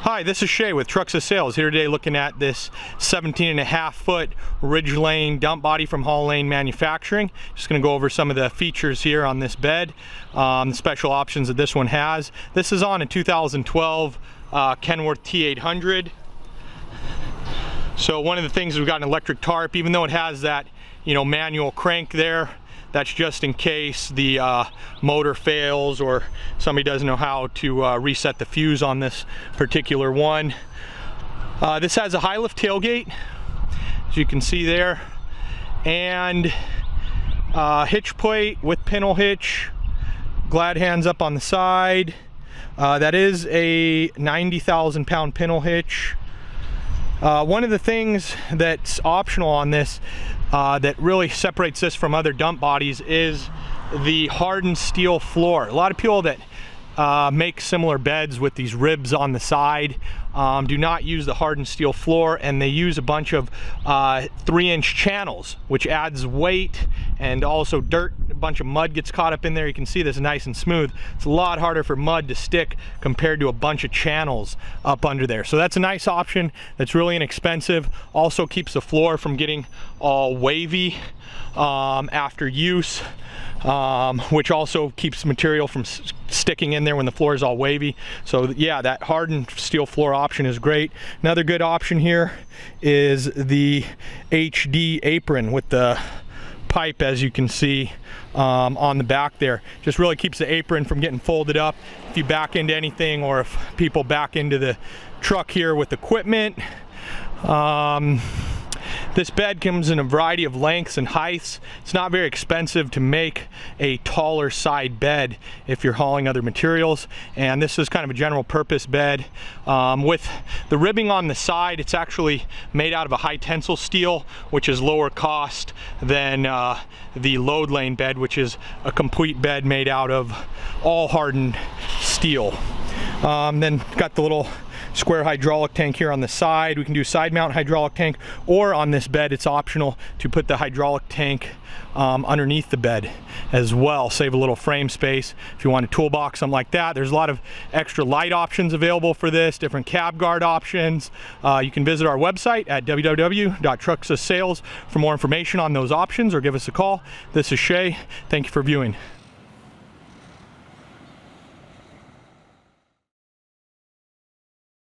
Hi, this is Shay with Truxas Sales, here today looking at this 17.5 foot ridge lane dump body from Hall Lane Manufacturing. Just going to go over some of the features here on this bed, the special options that this one has. This is on a 2012 Kenworth T800. So one of the things, we've got an electric tarp, even though it has that, manual crank there. That's just in case the motor fails or somebody doesn't know how to reset the fuse on this particular one. This has a high lift tailgate, as you can see there, and hitch plate with pintle hitch, glad hands up on the side. That is a 90,000 pound pintle hitch. One of the things that's optional on this that really separates this from other dump bodies is the hardened steel floor. A lot of people that make similar beds with these ribs on the side do not use the hardened steel floor, and they use a bunch of 3-inch channels, which adds weight and also dirt. A bunch of mud gets caught up in there. You can see this nice and smooth. It's a lot harder for mud to stick compared to a bunch of channels up under there. So that's a nice option that's really inexpensive. Also keeps the floor from getting all wavy after use, which also keeps material from sticking in there when the floor is all wavy. So yeah, that hardened steel floor option is great. Another good option here is the HD apron with the pipe, as you can see on the back there. Just really keeps the apron from getting folded up if you back into anything, or if people back into the truck here with equipment. This bed comes in a variety of lengths and heights. It's not very expensive to make a taller side bed if you're hauling other materials, and this is kind of a general purpose bed. With the ribbing on the side, it's actually made out of a high tensile steel, which is lower cost than the load lane bed, which is a complete bed made out of all hardened steel. Then got the little square hydraulic tank here on the side. We can do side mount hydraulic tank, or on this bed it's optional to put the hydraulic tank underneath the bed as well. Save a little frame space if you want a toolbox, something like that. There's a lot of extra light options available for this, different cab guard options. You can visit our website at www.truxassales for more information on those options, or give us a call. This is Shay. Thank you for viewing.